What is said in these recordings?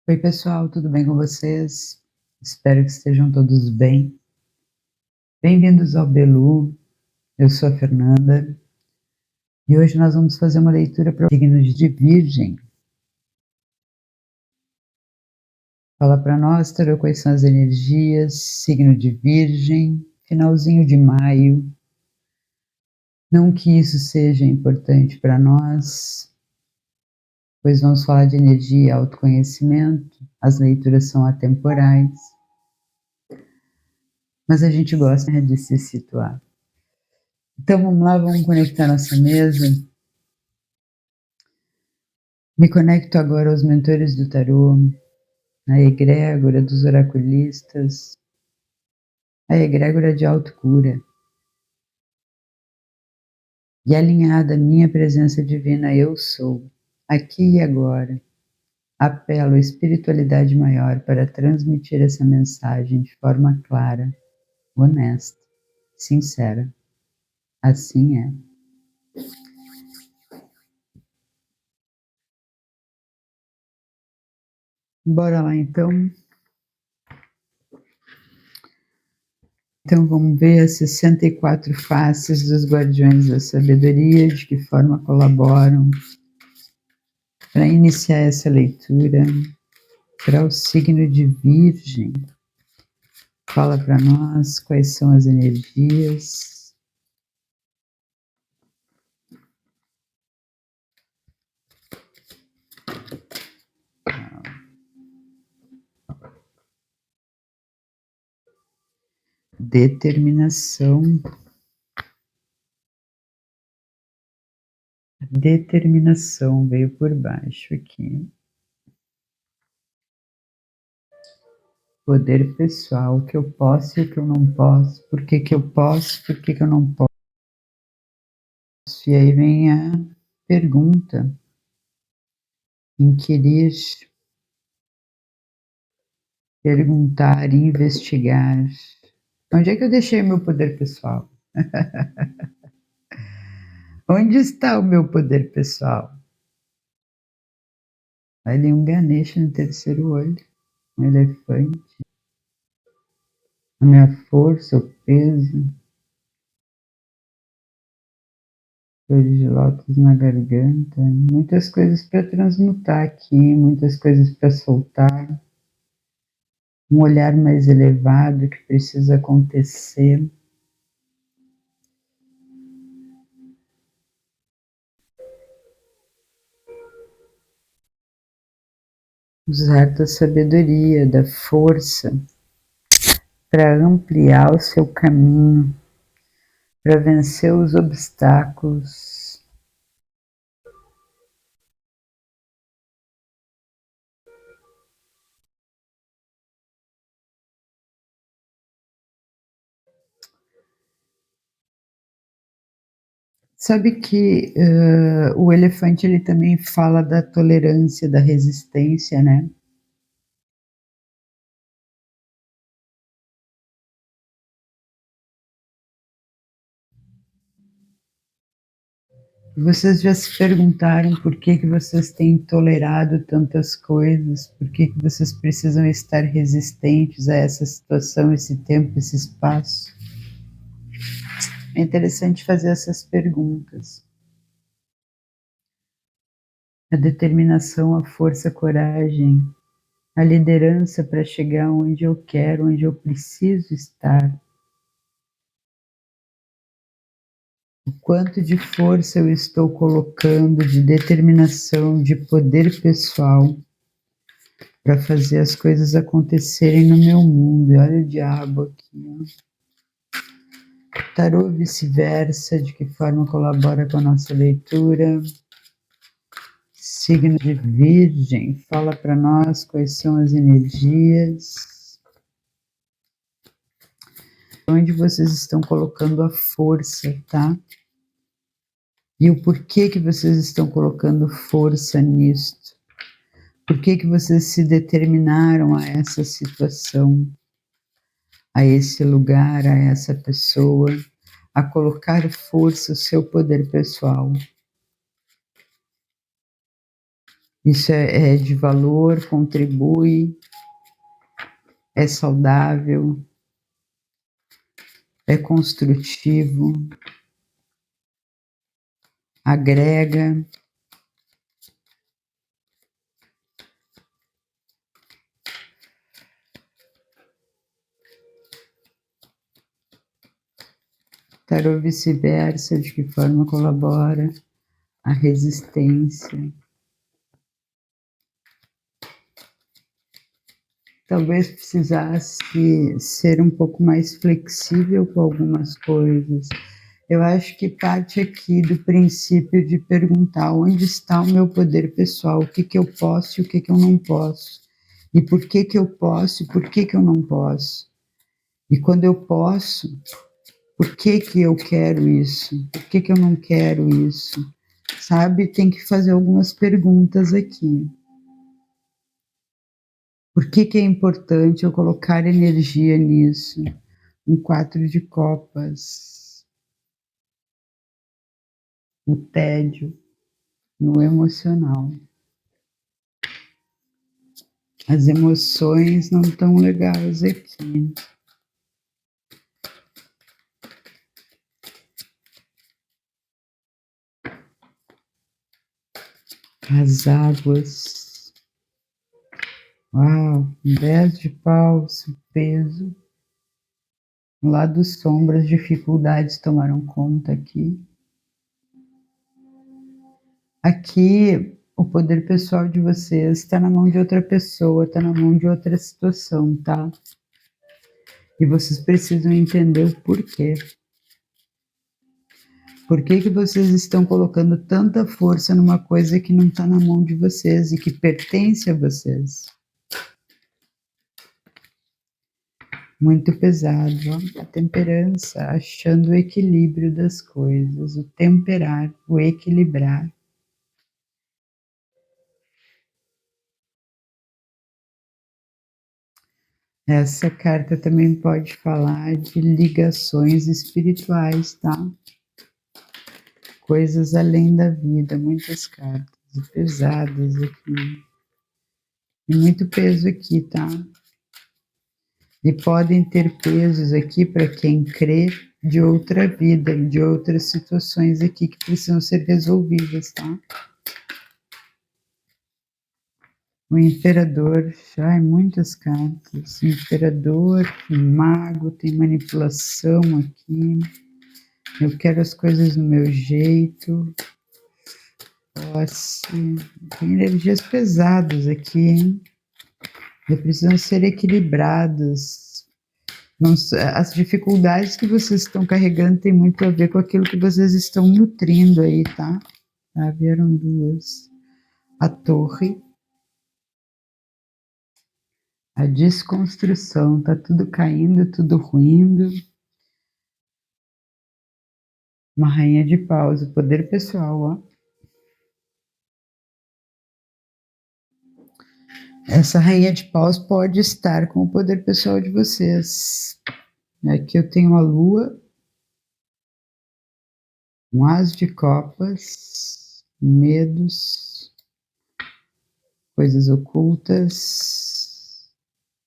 Oi, pessoal, tudo bem com vocês? Espero que estejam todos bem. Bem-vindos ao Belu, eu sou a Fernanda e hoje nós vamos fazer uma leitura para os signos de Virgem. Fala para nós, Tarô, quais são as energias, signo de Virgem, finalzinho de maio. Não que isso seja importante para nós, pois vamos falar de energia e autoconhecimento, as leituras são atemporais, mas a gente gosta, né, de se situar. Então vamos lá, vamos conectar nossa mesa. Me conecto agora aos mentores do tarô, à egrégora dos oraculistas, à egrégora de autocura. E alinhada à minha presença divina, eu sou, aqui e agora, apelo à espiritualidade maior para transmitir essa mensagem de forma clara, honesta, sincera. Assim é. Bora lá então. Então vamos ver as 64 faces dos guardiões da sabedoria, de que forma colaboram para iniciar essa leitura. Para o signo de Virgem, fala para nós quais são as energias. Determinação. Determinação veio por baixo aqui. Poder pessoal, o que eu posso e o que eu não posso, por que eu posso, por que eu não posso. E aí vem a pergunta: inquirir, perguntar, investigar. Onde é que eu deixei meu poder pessoal? Onde está o meu poder pessoal? Ali um Ganesha no terceiro olho, um elefante. A minha força, o peso, flores de lótus na garganta, muitas coisas para transmutar aqui, muitas coisas para soltar, um olhar mais elevado que precisa acontecer. Usar da sabedoria, da força, para ampliar o seu caminho, para vencer os obstáculos. Sabe que o elefante ele também fala da tolerância, da resistência, né? Vocês já se perguntaram por que vocês têm tolerado tantas coisas? Por que vocês precisam estar resistentes a essa situação, esse tempo, esse espaço? É interessante fazer essas perguntas. A determinação, a força, a coragem, a liderança para chegar onde eu quero, onde eu preciso estar. O quanto de força eu estou colocando, de determinação, de poder pessoal para fazer as coisas acontecerem no meu mundo. E olha o diabo aqui, ó. Tarô vice-versa, de que forma colabora com a nossa leitura. Signo de Virgem, fala para nós quais são as energias. Onde vocês estão colocando a força, tá? E o porquê que vocês estão colocando força nisto? Por que vocês se determinaram a essa situação, a esse lugar, a essa pessoa, a colocar força, o seu poder pessoal? Isso é de valor, contribui, é saudável, é construtivo, agrega. Tarô vice-versa, de que forma colabora a resistência. Talvez precisasse ser um pouco mais flexível com algumas coisas. Eu acho que parte aqui do princípio de perguntar onde está o meu poder pessoal, o que que eu posso e o que que eu não posso. E por que que eu posso e por que que eu não posso. E quando eu posso, por que que eu quero isso? Por que que eu não quero isso? Sabe? Tem que fazer algumas perguntas aqui. Por que que é importante eu colocar energia nisso? Um 4 de copas, no tédio, no emocional. As emoções não estão legais aqui. As águas. Uau, 10 de paus, peso. Lá dos sombras, dificuldades tomaram conta aqui. Aqui, o poder pessoal de vocês está na mão de outra pessoa, está na mão de outra situação, tá? E vocês precisam entender o porquê. Por que que vocês estão colocando tanta força numa coisa que não está na mão de vocês e que pertence a vocês? Muito pesado, ó. A temperança, achando o equilíbrio das coisas, o temperar, o equilibrar. Essa carta também pode falar de ligações espirituais, tá? Coisas além da vida, muitas cartas pesadas aqui. E muito peso aqui, tá? E podem ter pesos aqui para quem crê de outra vida, de outras situações aqui que precisam ser resolvidas, tá? O imperador, ai, muitas cartas. Imperador, mago, tem manipulação aqui. Eu quero as coisas no meu jeito. Posse. Tem energias pesadas aqui, hein? E precisam ser equilibradas. Não, as dificuldades que vocês estão carregando tem muito a ver com aquilo que vocês estão nutrindo aí, tá? Vieram duas. A torre. A desconstrução, tá tudo caindo, tudo ruindo. Uma rainha de paus, o poder pessoal, ó. Essa rainha de paus pode estar com o poder pessoal de vocês. Aqui eu tenho a lua, um as de copas, medos, coisas ocultas,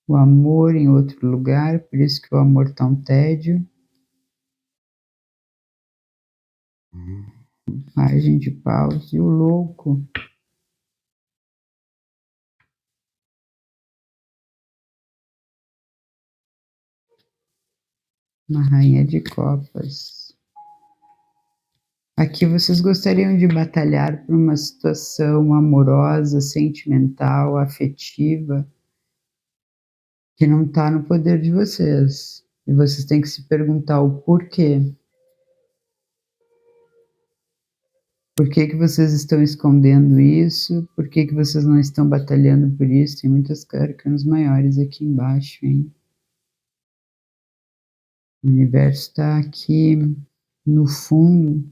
o amor em outro lugar, por isso que o amor tá um tédio. Margem de paus e o louco. Uma rainha de copas. Aqui vocês gostariam de batalhar por uma situação amorosa, sentimental, afetiva, que não está no poder de vocês. E vocês têm que se perguntar o porquê. Por que que vocês estão escondendo isso? Por que que vocês não estão batalhando por isso? Tem muitos arcanos maiores aqui embaixo, hein? O universo está aqui no fundo,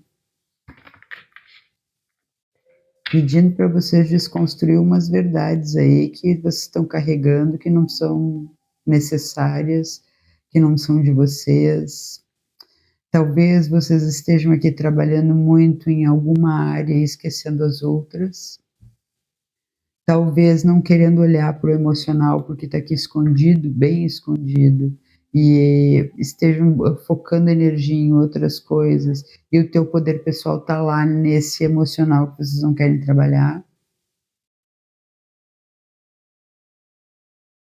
pedindo para vocês desconstruir umas verdades aí que vocês estão carregando, que não são necessárias, que não são de vocês. Talvez vocês estejam aqui trabalhando muito em alguma área e esquecendo as outras. talvez não querendo olhar para o emocional, porque está aqui escondido, bem escondido, e estejam focando energia em outras coisas, e o teu poder pessoal está lá nesse emocional que vocês não querem trabalhar.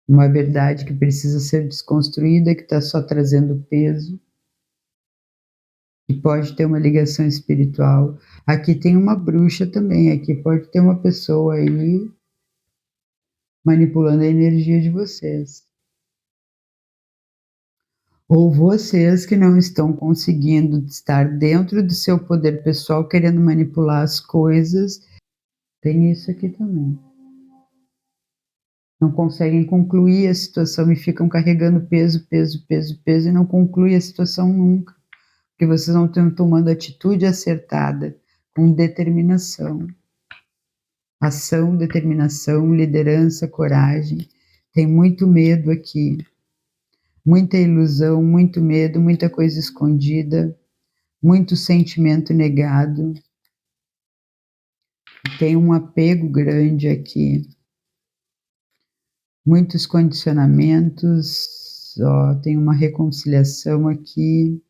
Uma verdade que precisa ser desconstruída, que está só trazendo peso, e pode ter uma ligação espiritual. Aqui tem uma bruxa também, aqui pode ter uma pessoa aí manipulando a energia de vocês. Ou vocês que não estão conseguindo estar dentro do seu poder pessoal, querendo manipular as coisas, tem isso aqui também. Não conseguem concluir a situação e ficam carregando peso, peso, peso, peso e não concluem a situação nunca. Porque vocês não estão tomando atitude acertada, com determinação. Ação, determinação, liderança, coragem. Tem muito medo aqui. Muita ilusão, muito medo, muita coisa escondida. Muito sentimento negado, tem um apego grande aqui, muitos condicionamentos, ó, tem uma reconciliação aqui,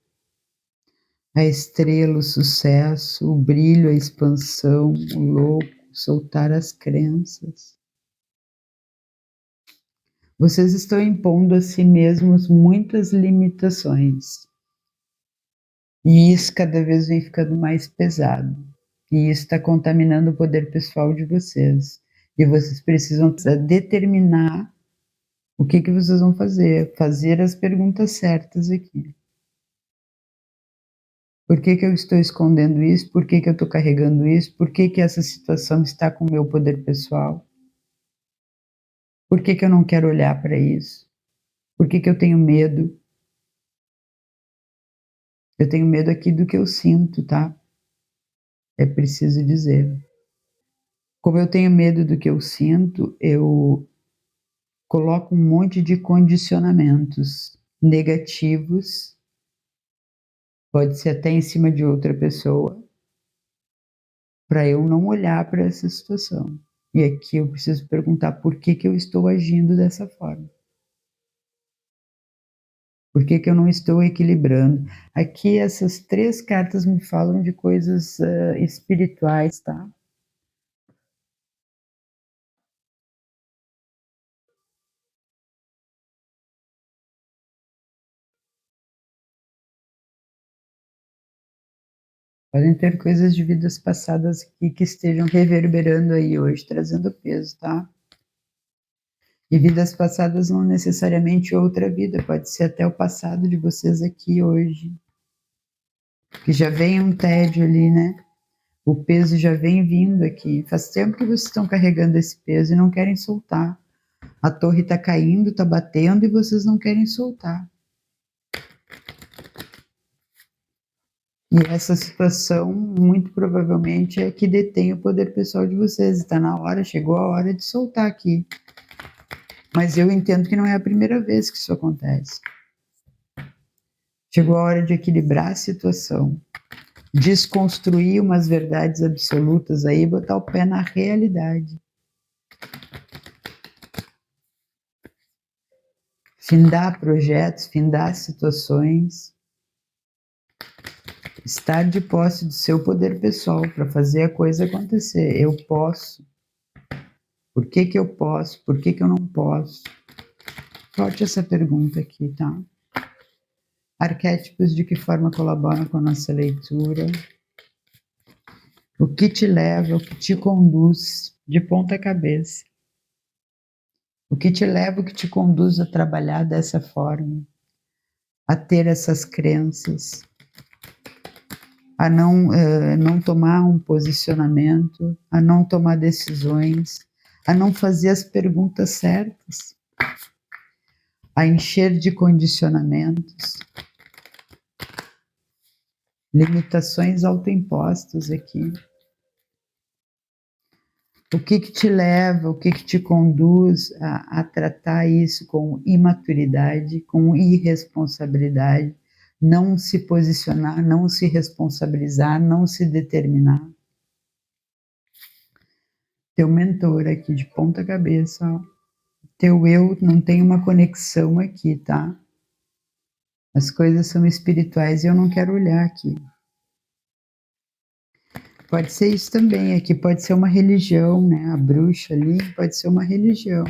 a estrela, o sucesso, o brilho, a expansão, o louco, soltar as crenças. Vocês estão impondo a si mesmos muitas limitações. E isso cada vez vem ficando mais pesado. E isso está contaminando o poder pessoal de vocês. E vocês precisam determinar o que vocês vão fazer. Fazer as perguntas certas aqui. Por que eu estou escondendo isso? Por que eu estou carregando isso? Por que essa situação está com o meu poder pessoal? Por que eu não quero olhar para isso? Por que eu tenho medo? Eu tenho medo aqui do que eu sinto, tá? É preciso dizer. Como eu tenho medo do que eu sinto, eu coloco um monte de condicionamentos negativos, pode ser até em cima de outra pessoa, para eu não olhar para essa situação. E aqui eu preciso perguntar por que eu estou agindo dessa forma. Por que eu não estou equilibrando? Aqui essas 3 cartas me falam de coisas espirituais, tá? Podem ter coisas de vidas passadas aqui que estejam reverberando aí hoje, trazendo peso, tá? E vidas passadas não necessariamente outra vida, pode ser até o passado de vocês aqui hoje. Que já vem um tédio ali, né? O peso já vem vindo aqui. Faz tempo que vocês estão carregando esse peso e não querem soltar. A torre está caindo, está batendo e vocês não querem soltar. E essa situação, muito provavelmente, é que detém o poder pessoal de vocês. Está na hora, chegou a hora de soltar aqui. Mas eu entendo que não é a primeira vez que isso acontece. Chegou a hora de equilibrar a situação, desconstruir umas verdades absolutas aí, botar o pé na realidade. Findar projetos, findar situações, estar de posse do seu poder pessoal para fazer a coisa acontecer. Eu posso. Por que eu posso? Por que eu não posso? Volte essa pergunta aqui, tá? Arquétipos de que forma colaboram com a nossa leitura? O que te leva, o que te conduz de ponta cabeça? O que te leva, o que te conduz a trabalhar dessa forma? A ter essas crenças? A não tomar um posicionamento? A não tomar decisões? A não fazer as perguntas certas? A encher de condicionamentos? Limitações autoimpostas aqui. O que te leva, o que te conduz a tratar isso com imaturidade, com irresponsabilidade, não se posicionar, não se responsabilizar, não se determinar? Teu mentor aqui de ponta cabeça, ó. Teu eu não tem uma conexão aqui, tá? As coisas são espirituais e eu não quero olhar aqui. Pode ser isso também, aqui pode ser uma religião, né? A bruxa ali pode ser uma religião.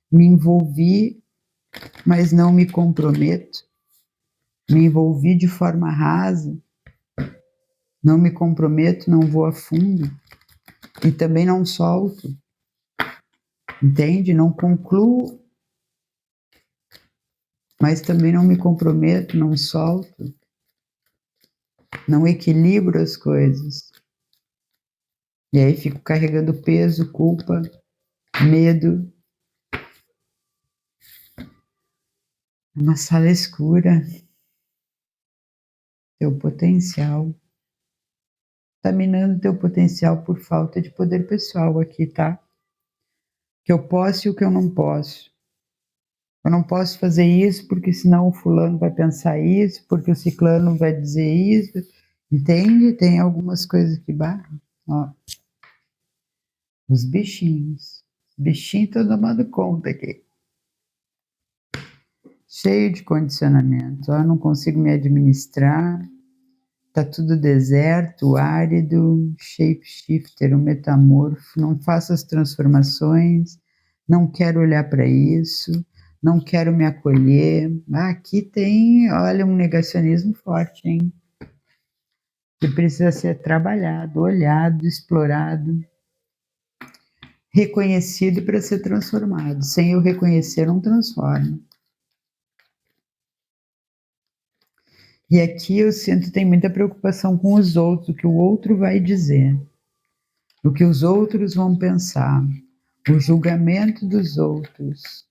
Me envolvi, mas não me comprometo. Me envolvi de forma rasa, não me comprometo, não vou a fundo e também não solto, entende? Não concluo, mas também não me comprometo, não solto, não equilibro as coisas. E aí fico carregando peso, culpa, medo. Uma sala escura, teu potencial. Tá minando teu potencial por falta de poder pessoal aqui, tá? Que eu posso e o que eu não posso. Eu não posso fazer isso porque senão o fulano vai pensar isso, porque o ciclano vai dizer isso. Entende? Tem algumas coisas que barram. Ó, os bichinhos. Os bichinhos estão tomando conta aqui. Cheio de condicionamento. Ó, não consigo me administrar. Tá tudo deserto, árido, shapeshifter, um metamorfo. Não faço as transformações. Não quero olhar para isso. Não quero me acolher. Ah, aqui tem, olha, um negacionismo forte, hein? Que precisa ser trabalhado, olhado, explorado, reconhecido para ser transformado. Sem eu reconhecer, não transforma. E aqui eu sinto que tem muita preocupação com os outros, o que o outro vai dizer, o que os outros vão pensar, o julgamento dos outros.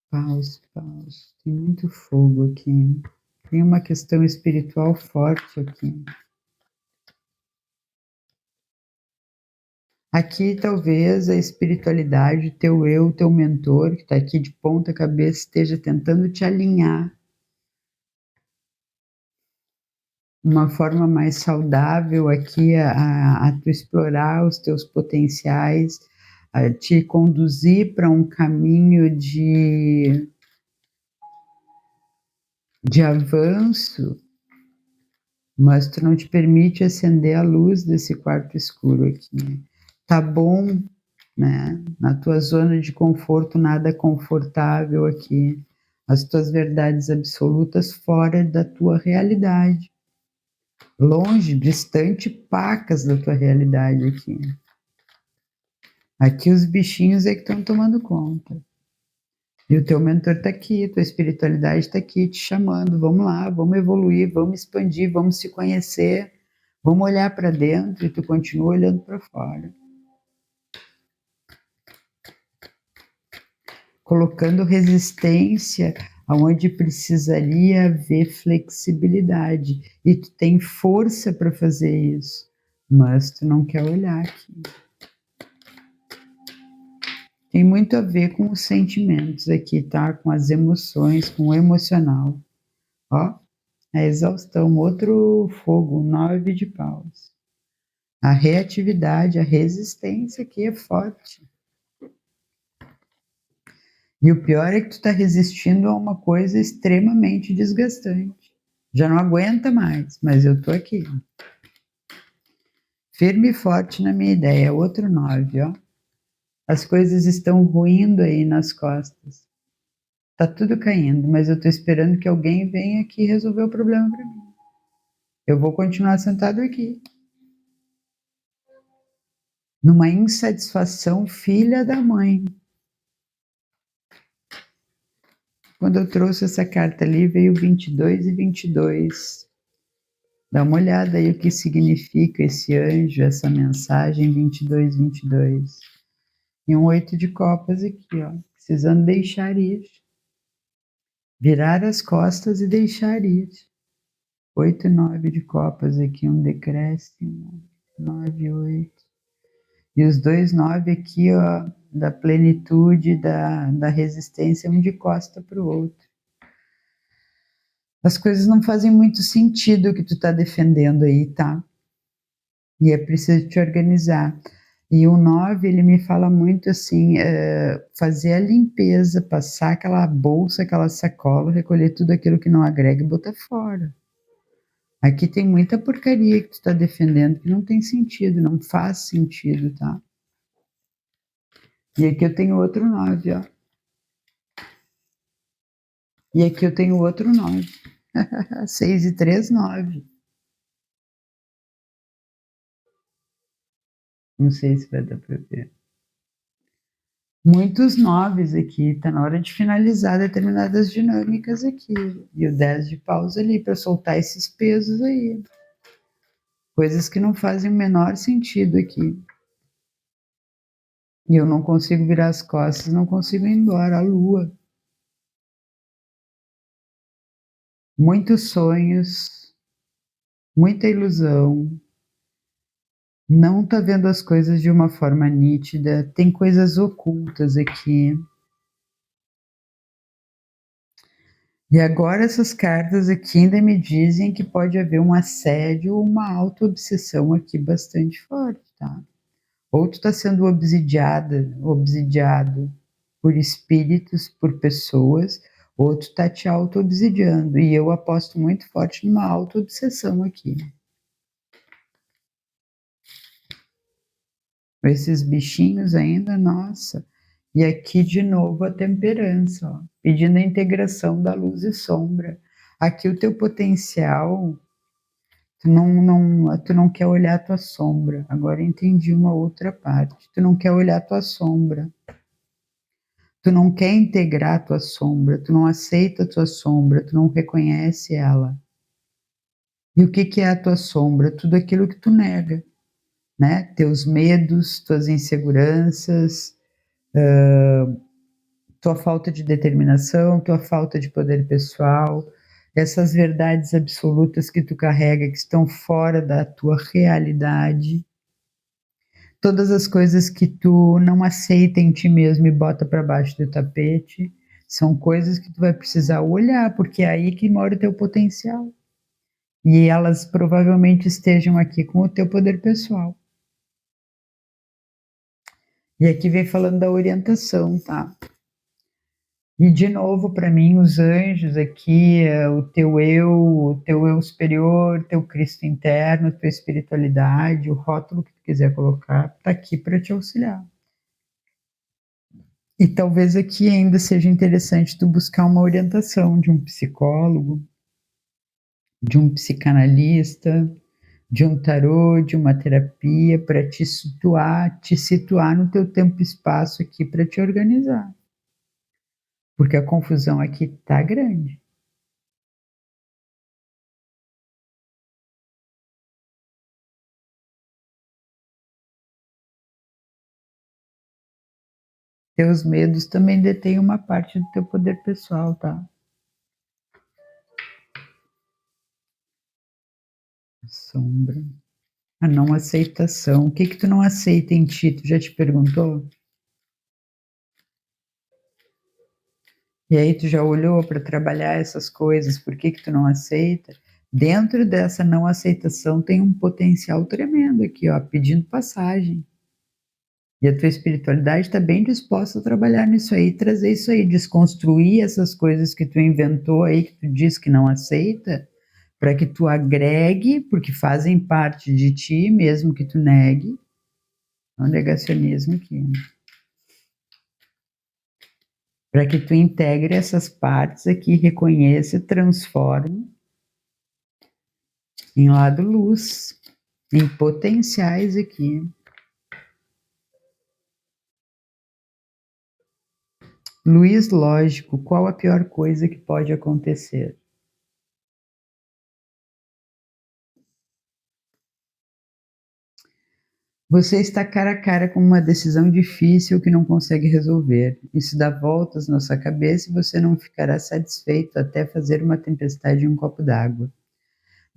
Pausa, pausa. Tem muito fogo aqui. Tem uma questão espiritual forte aqui. Aqui talvez a espiritualidade, teu eu, teu mentor, que está aqui de ponta cabeça, esteja tentando te alinhar uma forma mais saudável aqui a tu explorar os teus potenciais, a te conduzir para um caminho de avanço, mas tu não te permite acender a luz desse quarto escuro aqui. Tá bom, né? Na tua zona de conforto, nada confortável aqui. As tuas verdades absolutas fora da tua realidade. Longe, distante, pacas da tua realidade aqui. Aqui os bichinhos é que estão tomando conta. E o teu mentor está aqui, tua espiritualidade está aqui te chamando. Vamos lá, vamos evoluir, vamos expandir, vamos se conhecer, vamos olhar para dentro e tu continua olhando para fora. Colocando resistência aonde precisaria haver flexibilidade. E tu tem força para fazer isso, mas tu não quer olhar aqui. Tem muito a ver com os sentimentos aqui, tá? Com as emoções, com o emocional. Ó, a exaustão, outro fogo, 9 de paus. A reatividade, a resistência aqui é forte. E o pior é que tu está resistindo a uma coisa extremamente desgastante. Já não aguenta mais, mas eu tô aqui. Firme e forte na minha ideia. Outro 9, ó. As coisas estão ruindo aí nas costas. Tá tudo caindo, mas eu tô esperando que alguém venha aqui resolver o problema para mim. Eu vou continuar sentado aqui. Numa insatisfação filha da mãe. Quando eu trouxe essa carta ali, veio 22 e 22. Dá uma olhada aí o que significa esse anjo, essa mensagem 22, 22. E um 8 de copas aqui, ó. Precisando deixar ir. Virar as costas e deixar ir. 8 e 9 de copas aqui, um decréscimo. 9, 8. E os dois 9 aqui, ó, da plenitude, da resistência, um de costa para o outro. As coisas não fazem muito sentido o que tu tá defendendo aí, tá? E é preciso te organizar. E o 9, ele me fala muito assim, fazer a limpeza, passar aquela bolsa, aquela sacola, recolher tudo aquilo que não agrega e botar fora. Aqui tem muita porcaria que tu tá defendendo que não tem sentido, não faz sentido, tá? E aqui eu tenho outro 9, ó. E aqui eu tenho outro 9. 6 e 3, 9. Não sei se vai dar para ver. Muitos 9 aqui, tá na hora de finalizar determinadas dinâmicas aqui. E o 10 de paus ali, para soltar esses pesos aí. Coisas que não fazem o menor sentido aqui. E eu não consigo virar as costas, não consigo ir embora. A lua. Muitos sonhos, muita ilusão. Não tá vendo as coisas de uma forma nítida. Tem coisas ocultas aqui. E agora essas cartas aqui ainda me dizem que pode haver um assédio ou uma auto-obsessão aqui bastante forte, tá? Ou tu tá sendo obsidiado por espíritos, por pessoas, ou tu tá te auto-obsidiando. E eu aposto muito forte numa auto-obsessão aqui. Esses bichinhos ainda, nossa. E aqui de novo a temperança, ó, pedindo a integração da luz e sombra. Aqui o teu potencial, tu não quer olhar a tua sombra. Agora eu entendi uma outra parte. Tu não quer olhar a tua sombra. Tu não quer integrar a tua sombra, tu não aceita a tua sombra, tu não reconhece ela. E o que que é a tua sombra? Tudo aquilo que tu nega, né? Teus medos, tuas inseguranças, tua falta de determinação, tua falta de poder pessoal, essas verdades absolutas que tu carrega que estão fora da tua realidade, todas as coisas que tu não aceita em ti mesmo e bota para baixo do tapete, são coisas que tu vai precisar olhar, porque é aí que mora o teu potencial. E elas provavelmente estejam aqui com o teu poder pessoal. E aqui vem falando da orientação, tá? E de novo, para mim, os anjos aqui, o teu eu superior, teu Cristo interno, tua espiritualidade, o rótulo que tu quiser colocar, tá aqui para te auxiliar. E talvez aqui ainda seja interessante tu buscar uma orientação de um psicólogo, de um psicanalista, de um tarô, de uma terapia, para te situar no teu tempo e espaço aqui para te organizar. Porque a confusão aqui tá grande. Teus medos também detêm uma parte do teu poder pessoal, tá? Sombra. A não aceitação. O que que tu não aceita em ti? Tu já te perguntou? E aí tu já olhou para trabalhar essas coisas? Por que que tu não aceita? Dentro dessa não aceitação tem um potencial tremendo aqui, ó, pedindo passagem. E a tua espiritualidade está bem disposta a trabalhar nisso aí, trazer isso aí, desconstruir essas coisas que tu inventou aí, que tu diz que não aceita, para que tu agregue, porque fazem parte de ti, mesmo que tu negue. É um negacionismo aqui. Né? Para que tu integre essas partes aqui, reconheça e transforme em lado luz, em potenciais aqui. Luiz, lógico, qual a pior coisa que pode acontecer? Você está cara a cara com uma decisão difícil que não consegue resolver. Isso dá voltas na sua cabeça e você não ficará satisfeito até fazer uma tempestade em um copo d'água.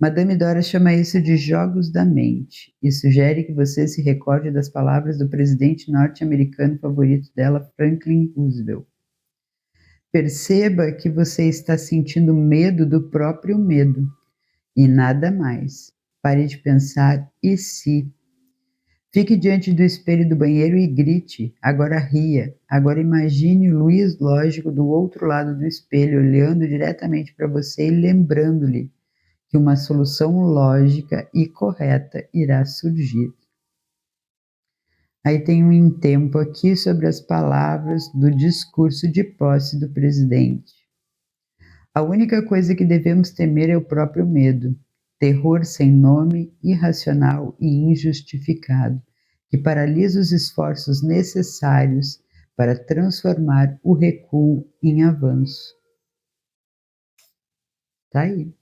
Madame Dora chama isso de jogos da mente e sugere que você se recorde das palavras do presidente norte-americano favorito dela, Franklin Roosevelt. Perceba que você está sentindo medo do próprio medo e nada mais. Pare de pensar e se. Fique diante do espelho do banheiro e grite. Agora ria. Agora imagine o Luiz lógico do outro lado do espelho, olhando diretamente para você e lembrando-lhe que uma solução lógica e correta irá surgir. Aí tem um tempo aqui sobre as palavras do discurso de posse do presidente. A única coisa que devemos temer é o próprio medo, terror sem nome, irracional e injustificado, que paralisa os esforços necessários para transformar o recuo em avanço. Tá aí.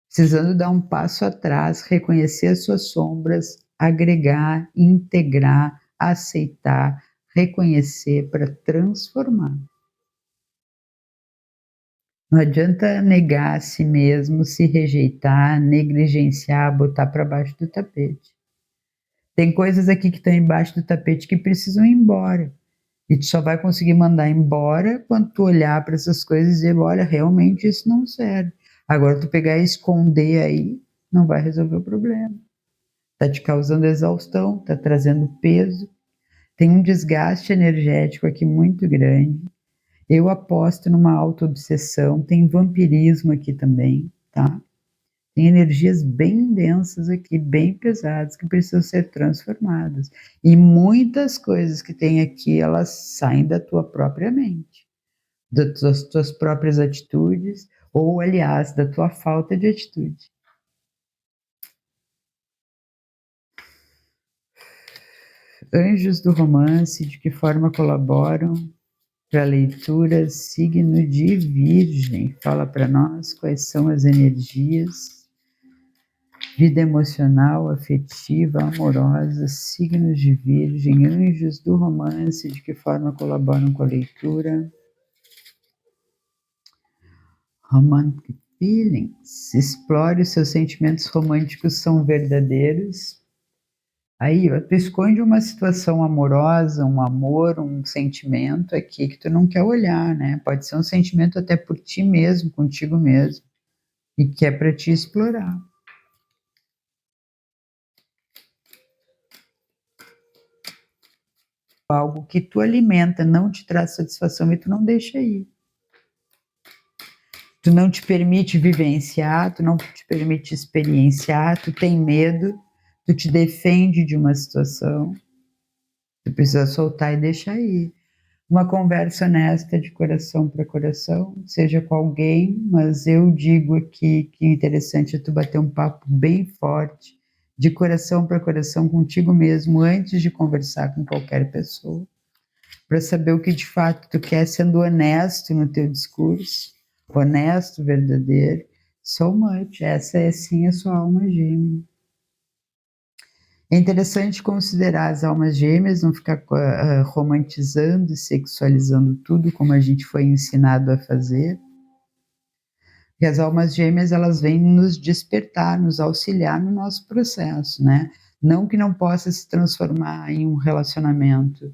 Precisando dar um passo atrás, reconhecer as suas sombras, agregar, integrar, aceitar, reconhecer para transformar. Não adianta negar a si mesmo, se rejeitar, negligenciar, botar para baixo do tapete. Tem coisas aqui que estão embaixo do tapete que precisam ir embora. E tu só vai conseguir mandar embora quando tu olhar para essas coisas e dizer, olha, realmente isso não serve. Agora tu pegar e esconder aí, não vai resolver o problema. Tá te causando exaustão, tá trazendo peso. Tem um desgaste energético aqui muito grande. Eu aposto numa autoobsessão, tem vampirismo aqui também, tá? Tem energias bem densas aqui, bem pesadas, que precisam ser transformadas. E muitas coisas que tem aqui, elas saem da tua própria mente, das tuas próprias atitudes, ou, aliás, da tua falta de atitude. Anjos do romance, de que forma colaboram para a leitura signo de Virgem? Fala para nós quais são as energias. Vida emocional, afetiva, amorosa, signos de Virgem, anjos do romance, de que forma colaboram com a leitura. Romantic feelings. Explore os seus sentimentos românticos são verdadeiros. Aí, tu esconde uma situação amorosa, um amor, um sentimento aqui que tu não quer olhar, né? Pode ser um sentimento até por ti mesmo, contigo mesmo, e que é para te explorar. Algo que tu alimenta não te traz satisfação e tu não deixa ir. Tu não te permite vivenciar, tu não te permite experienciar, tu tem medo, tu te defende de uma situação, tu precisa soltar e deixar ir. Uma conversa honesta de coração para coração, seja com alguém, mas eu digo aqui que é interessante tu bater um papo bem forte, de coração para coração contigo mesmo, antes de conversar com qualquer pessoa, para saber o que de fato tu quer, sendo honesto no teu discurso, honesto, verdadeiro. So much, essa é sim a sua alma gêmea. É interessante considerar as almas gêmeas, não ficar romantizando e sexualizando tudo como a gente foi ensinado a fazer. E as almas gêmeas, elas vêm nos despertar, nos auxiliar no nosso processo, né? Não que não possa se transformar em um relacionamento,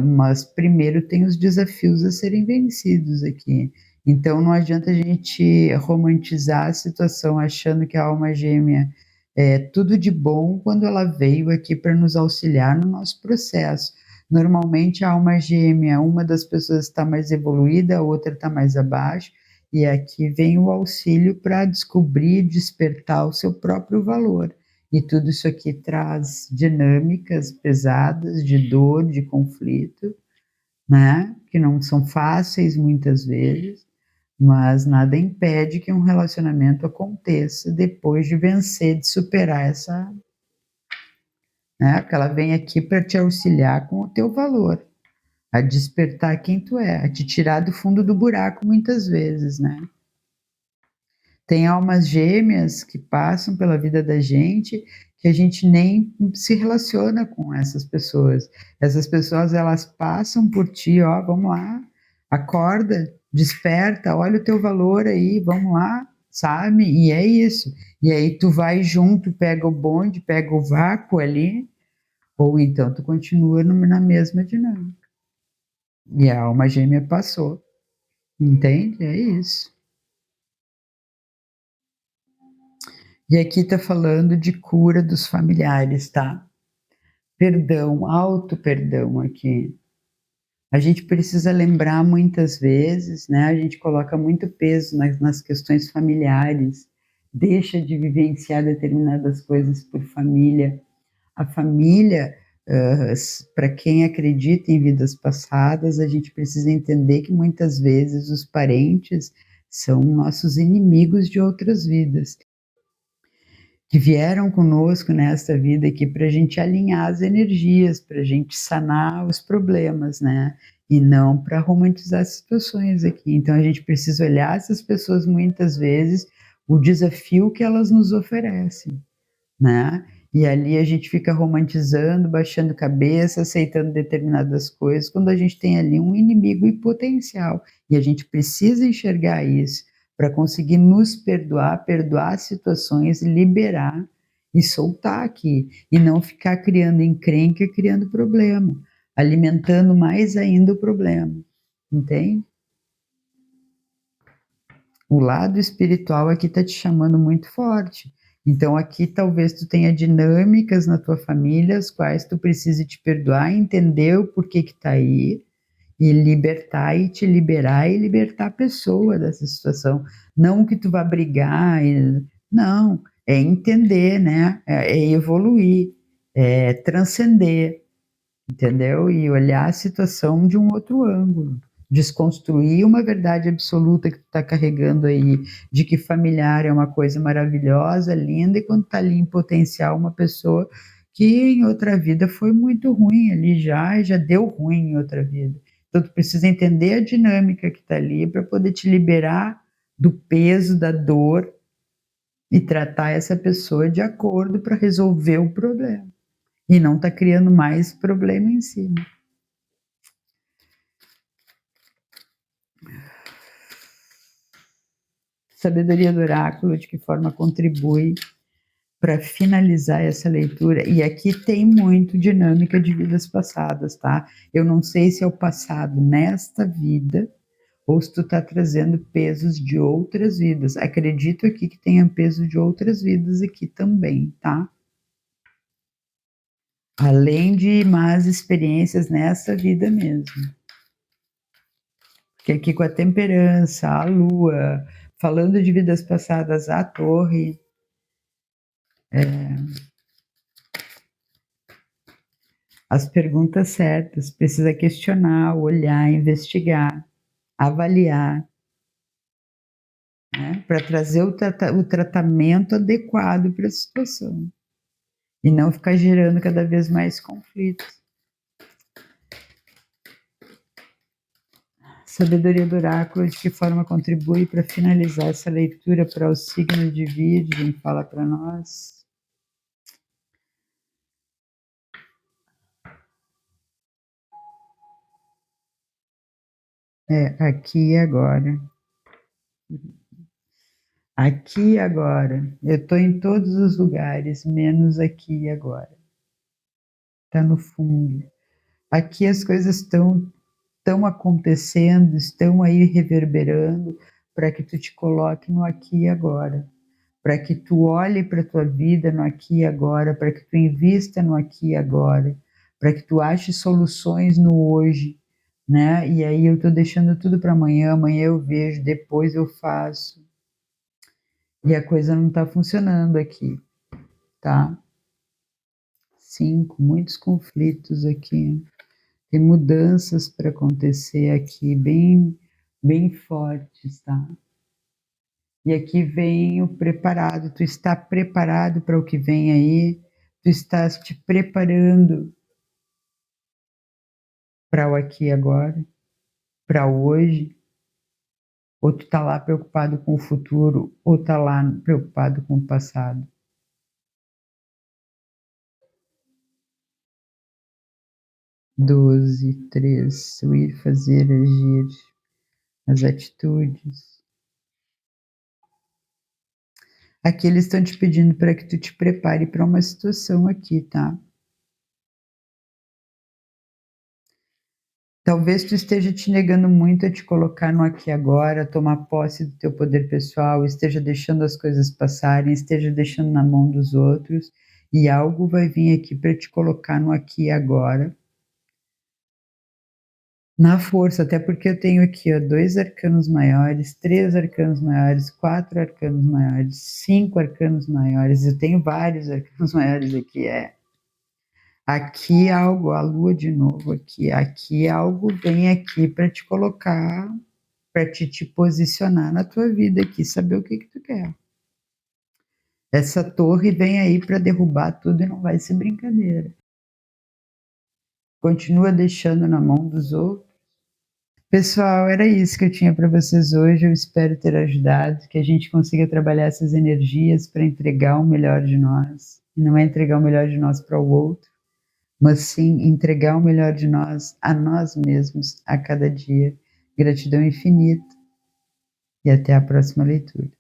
mas primeiro tem os desafios a serem vencidos aqui. Então não adianta a gente romantizar a situação achando que a alma gêmea é tudo de bom quando ela veio aqui para nos auxiliar no nosso processo. Normalmente a alma gêmea, uma das pessoas está mais evoluída, a outra está mais abaixo, e aqui vem o auxílio para descobrir, despertar o seu próprio valor. E tudo isso aqui traz dinâmicas pesadas de dor, de conflito, né? Que não são fáceis muitas vezes, mas nada impede que um relacionamento aconteça depois de vencer, de superar essa, né? Que ela vem aqui para te auxiliar com o teu valor, a despertar quem tu é, a te tirar do fundo do buraco muitas vezes, né? Tem almas gêmeas que passam pela vida da gente que a gente nem se relaciona com essas pessoas. Essas pessoas, elas passam por ti, ó, vamos lá, acorda, desperta, olha o teu valor aí, vamos lá, sabe? E é isso. E aí tu vai junto, pega o bonde, pega o vácuo ali, ou então tu continua na mesma dinâmica. E a alma gêmea passou. Entende? É isso. E aqui está falando de cura dos familiares, tá? Perdão, auto-perdão aqui. A gente precisa lembrar muitas vezes, né? A gente coloca muito peso nas questões familiares, deixa de vivenciar determinadas coisas por família. A família, para quem acredita em vidas passadas, a gente precisa entender que muitas vezes os parentes são nossos inimigos de outras vidas, que vieram conosco nesta vida aqui para a gente alinhar as energias, para a gente sanar os problemas, né? E não para romantizar as situações aqui. Então a gente precisa olhar essas pessoas muitas vezes, o desafio que elas nos oferecem, né? E ali a gente fica romantizando, baixando cabeça, aceitando determinadas coisas, quando a gente tem ali um inimigo em potencial. E a gente precisa enxergar isso para conseguir nos perdoar, perdoar situações, liberar e soltar aqui. E não ficar criando encrenca, criando problema, alimentando mais ainda o problema. Entende? O lado espiritual aqui está te chamando muito forte. Então aqui talvez tu tenha dinâmicas na tua família, as quais tu precise te perdoar, entender o porquê que tá aí, e libertar e te liberar e libertar a pessoa dessa situação. Não que tu vá brigar, não, é entender, né? É evoluir, é transcender, entendeu? E olhar a situação de um outro ângulo. Desconstruir uma verdade absoluta que tu está carregando aí, de que familiar é uma coisa maravilhosa, linda, e quando está ali em potencial uma pessoa que em outra vida foi muito ruim ali já, e já deu ruim em outra vida. Então tu precisa entender a dinâmica que está ali para poder te liberar do peso, da dor, e tratar essa pessoa de acordo para resolver o problema. E não tá criando mais problema em cima. Sabedoria do oráculo, de que forma contribui para finalizar essa leitura. E aqui tem muito dinâmica de vidas passadas, tá? Eu não sei se é o passado nesta vida ou se tu tá trazendo pesos de outras vidas. Acredito aqui que tenha peso de outras vidas aqui também, tá? Além de más experiências nessa vida mesmo. Porque aqui com a temperança, a lua, falando de vidas passadas, a torre, as perguntas certas, precisa questionar, olhar, investigar, avaliar, né, para trazer o tratamento adequado para a situação e não ficar gerando cada vez mais conflitos. Sabedoria do oráculo, de que forma contribui para finalizar essa leitura para o signo de Virgem? Fala para nós. Aqui e agora. Aqui e agora. Eu estou em todos os lugares, menos aqui e agora. Está no fundo. Aqui as coisas estão acontecendo, estão aí reverberando para que tu te coloque no aqui e agora, para que tu olhe para a tua vida no aqui e agora, para que tu invista no aqui e agora, para que tu ache soluções no hoje, né? E aí eu estou deixando tudo para amanhã, amanhã eu vejo, depois eu faço. E a coisa não está funcionando aqui, tá? Sim, com muitos conflitos aqui. Tem mudanças para acontecer aqui, bem, bem fortes, tá? E aqui vem o preparado, tu está preparado para o que vem aí, tu estás te preparando para o aqui e agora, para o hoje, ou tu está lá preocupado com o futuro, ou está lá preocupado com o passado. Doze, três, o ir, fazer, agir, as atitudes. Aqui eles estão te pedindo para que tu te prepare para uma situação aqui, tá? Talvez tu esteja te negando muito a te colocar no aqui e agora, tomar posse do teu poder pessoal, esteja deixando as coisas passarem, esteja deixando na mão dos outros, e algo vai vir aqui para te colocar no aqui e agora, na força, até porque eu tenho aqui, ó, 2 arcanos maiores, 3 arcanos maiores, 4 arcanos maiores, 5 arcanos maiores, eu tenho vários arcanos maiores aqui, aqui algo, a lua de novo aqui algo vem aqui para te colocar, para te posicionar na tua vida aqui, saber o que tu quer. Essa torre vem aí para derrubar tudo e não vai ser brincadeira. Continua deixando na mão dos outros. Pessoal, era isso que eu tinha para vocês hoje. Eu espero ter ajudado, que a gente consiga trabalhar essas energias para entregar o melhor de nós. E não é entregar o melhor de nós para o outro, mas sim entregar o melhor de nós a nós mesmos a cada dia. Gratidão infinita e até a próxima leitura.